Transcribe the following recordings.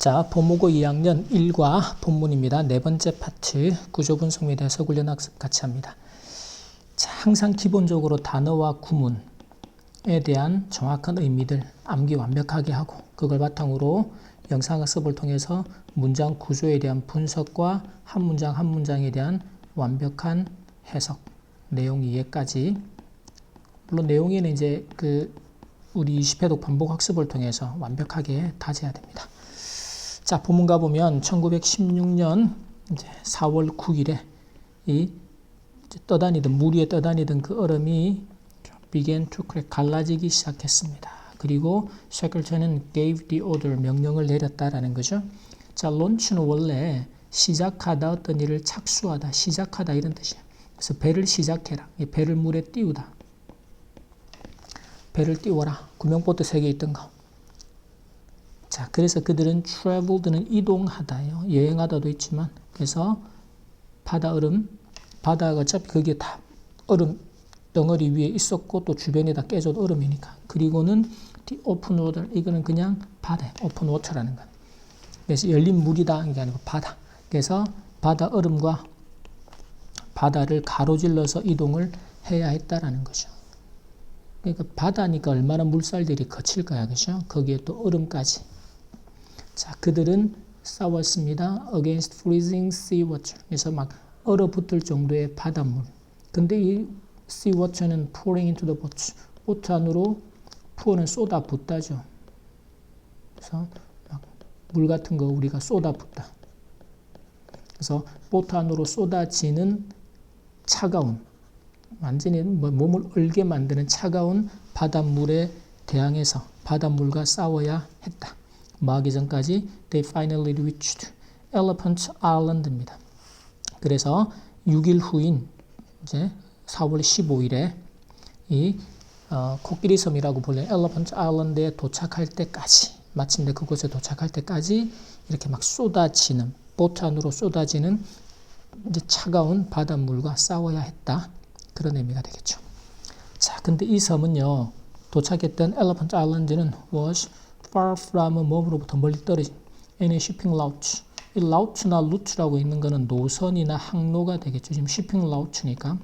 자, 본무고 2학년 1과 본문입니다. 네 번째 파트 구조분석 및 해석 훈련 학습 같이 합니다. 자, 항상 기본적으로 단어와 구문에 대한 정확한 의미들 암기 완벽하게 하고 그걸 바탕으로 영상학습을 통해서 문장 구조에 대한 분석과 한 문장 한 문장에 대한 완벽한 해석, 내용 이해까지. 물론 내용에는 이제 우리 20회독 반복 학습을 통해서 완벽하게 다져야 됩니다. 자, 본문 가보면 1916년 이제 4월 9일에 물 위에 떠다니던 그 얼음이 began to crack, 갈라지기 시작했습니다. 그리고 셰클턴은 gave the order, 명령을 내렸다라는 거죠. 자, launch는 원래 시작하다, 어떤 일을 착수하다, 시작하다 이런 뜻이에요. 그래서 배를 시작해라, 배를 물에 띄우다, 배를 띄워라, 구명보트 3개 있던 거. 자, 그래서 그들은 traveled는 이동하다예요. 여행하다도 있지만, 그래서 바다가 어차피 그게 다 얼음 덩어리 위에 있었고 또 주변에 다 깨져도 얼음이니까. 그리고는 the open water, 이거는 그냥 바다에 open water라는 거. 그래서 열린 물이다 이게 아니고 바다. 그래서 바다 얼음과 바다를 가로질러서 이동을 해야 했다라는 거죠. 그러니까 바다니까 얼마나 물살들이 거칠 거야, 그죠? 거기에 또 얼음까지. 자, 그들은 싸웠습니다. against freezing sea water. 그래서 막 얼어붙을 정도의 바닷물. 근데 이 sea water는 pouring into the boat. 보트 안으로 pou어는 쏟아붓다죠. 그래서 막 물 같은 거 우리가 쏟아붓다. 그래서 보트 안으로 쏟아지는 차가운, 완전히 몸을 얼게 만드는 차가운 바닷물에 대항해서 바닷물과 싸워야 했다. 마하기 전까지 they finally reached Elephant Island입니다. 그래서 6일 후인 이제 4월 15일에 이 코끼리 섬이라고 불리는 Elephant Island에 도착할 때까지, 마침내 그곳에 도착할 때까지 이렇게 막 쏟아지는, 보트 안으로 쏟아지는 이제 차가운 바닷물과 싸워야 했다. 그런 의미가 되겠죠. 자, 근데 이 섬은요, 도착했던 Elephant Island는 was far from, 몸으로부터 멀리 떨어진 any shipping route. 이 route나 route라고 있는 거는 노선이나 항로가 되겠죠. 지금 shipping route니까.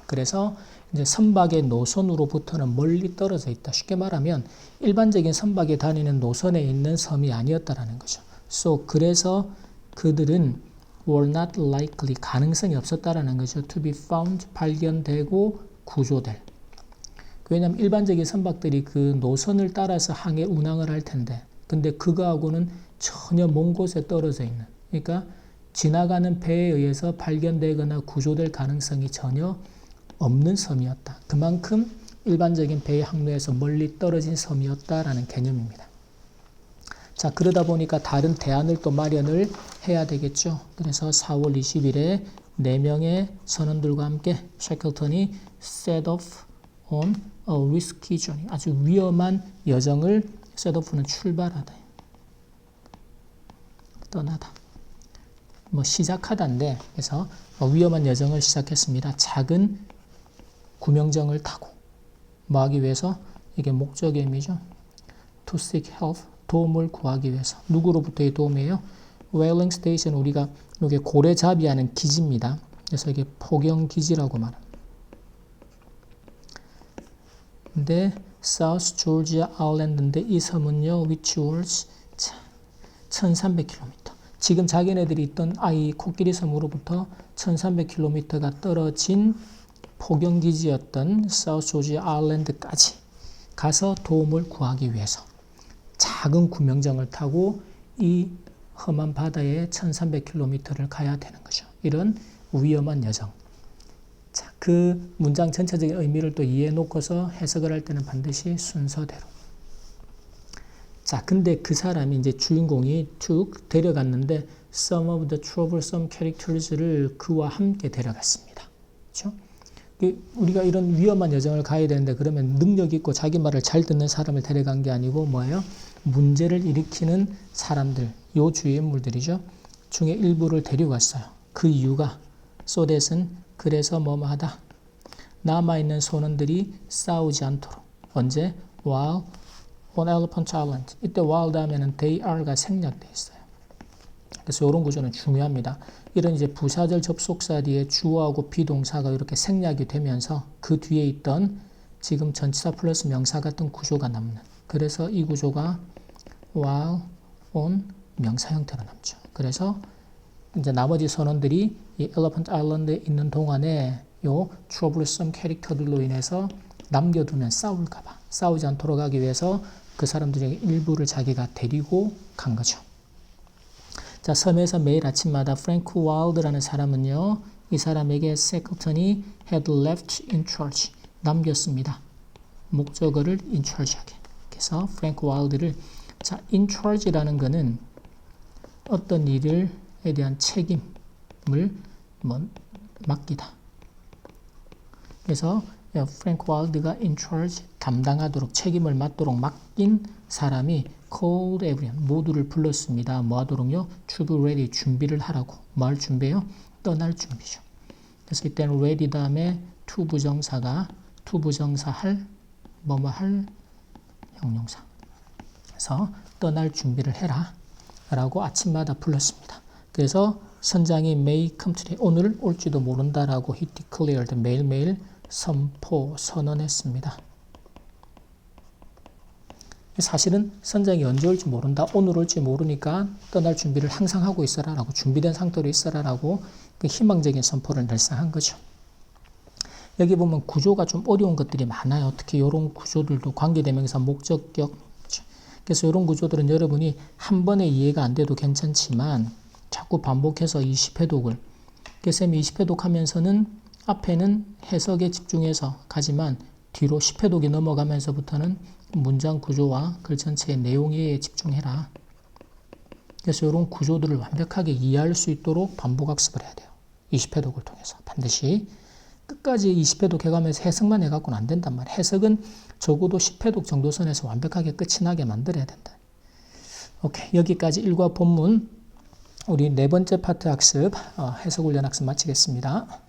그래서 이제 선박의 노선으로부터는 멀리 떨어져 있다. 쉽게 말하면 일반적인 선박에 다니는 노선에 있는 섬이 아니었다라는 거죠. So, 그래서 그들은 were not likely, 가능성이 없었다라는 거죠. to be found, 발견되고 구조될. 왜냐하면 일반적인 선박들이 그 노선을 따라서 항해 운항을 할 텐데, 근데 그거하고는 전혀 먼 곳에 떨어져 있는, 그러니까 지나가는 배에 의해서 발견되거나 구조될 가능성이 전혀 없는 섬이었다. 그만큼 일반적인 배의 항로에서 멀리 떨어진 섬이었다라는 개념입니다. 자, 그러다 보니까 다른 대안을 또 마련을 해야 되겠죠. 그래서 4월 20일에 4명의 선원들과 함께 셰클턴이 set off on a risky journey, 아주 위험한 여정을, set off는 출발하다, 떠나다, 뭐 시작하다인데, 그래서 위험한 여정을 시작했습니다. 작은 구명정을 타고 뭐 하기 위해서, 이게 목적의 의미죠. to seek help, 도움을 구하기 위해서. 누구로부터의 도움이에요? whaling station, 우리가 이게 고래잡이하는 기지입니다. 그래서 이게 포경기지라고 말합니다. 근데 South Georgia Island인데 이 섬은요, which was 1300km. 지금 자기네들이 있던 이 코끼리 섬으로부터 1300km가 떨어진 포경기지였던 South Georgia Island까지 가서 도움을 구하기 위해서 작은 구명정을 타고 이 험한 바다에 1300km를 가야 되는 거죠. 이런 위험한 여정. 자, 그 문장 전체적인 의미를 또 이해해 놓고서 해석을 할 때는 반드시 순서대로. 자, 근데 그 사람이 이제 주인공이 쭉 데려갔는데 some of the troublesome characters를 그와 함께 데려갔습니다. 그렇죠? 우리가 이런 위험한 여정을 가야 되는데 그러면 능력 있고 자기 말을 잘 듣는 사람을 데려간 게 아니고 뭐예요? 문제를 일으키는 사람들, 요 주위의 인물들이죠. 중에 일부를 데려갔어요. 그 이유가 so that은 그래서 뭐뭐하다. 남아있는 선원들이 싸우지 않도록. 언제? while on Elephant Island. 이때 while 다음에는 they are가 생략돼 있어요. 그래서 이런 구조는 중요합니다. 이런 이제 부사절 접속사 뒤에 주어하고 비동사가 이렇게 생략이 되면서 그 뒤에 있던 지금 전치사 플러스 명사 같은 구조가 남는. 그래서 이 구조가 while on 명사 형태로 남죠. 그래서 이제 나머지 선원들이 이 Elephant Island에 있는 동안에 요 troublesome 캐릭터들로 인해서 남겨두면 싸울까봐 싸우지 않도록 하기 위해서 그 사람들 중에 일부를 자기가 데리고 간 거죠. 자, 섬에서 매일 아침마다 프랭크 와일드라는 사람은요, 이 사람에게 세클턴이 had left in charge, 남겼습니다. 목적어를 in charge하게. 그래서 프랭크 와일드를, 자, in charge라는 거는 어떤 일에 대한 책임을 맡기다. 그래서 프랭크 와일드가 in charge, 담당하도록, 책임을 맡도록 맡긴 사람이 called everyone, 모두를 불렀습니다. 뭐 하도록요? To be ready, 준비를 하라고. 뭐 할 준비요? 떠날 준비죠. 그래서 이때는 ready 다음에 to 부정사가, to 부정사 할, 뭐뭐 할 형용사. 그래서 떠날 준비를 해라 라고 아침마다 불렀습니다. 그래서 선장이 may come today, 오늘 올지도 모른다라고 he declared, 매일매일 선언했습니다. 사실은 선장이 언제 올지 모른다, 오늘 올지 모르니까 떠날 준비를 항상 하고 있어라 라고, 준비된 상태로 있어라 라고 그 희망적인 선포를 늘상 한 거죠. 여기 보면 구조가 좀 어려운 것들이 많아요. 특히 이런 구조들도 관계대명사, 목적격. 그래서 이런 구조들은 여러분이 한 번에 이해가 안 돼도 괜찮지만 자꾸 반복해서 20회독을, 그래서 20회독 하면서는 앞에는 해석에 집중해서 가지만 뒤로 10회독이 넘어가면서부터는 문장 구조와 글 전체의 내용에 집중해라. 그래서 이런 구조들을 완벽하게 이해할 수 있도록 반복 학습을 해야 돼요. 20회독을 통해서 반드시 끝까지 20회독 해가면서 해석만 해갖고는 안 된단 말이에요. 해석은 적어도 10회독 정도 선에서 완벽하게 끝이 나게 만들어야 된다. 오케이, 여기까지 일과 본문 우리 네 번째 파트 학습, 해석 훈련 학습 마치겠습니다.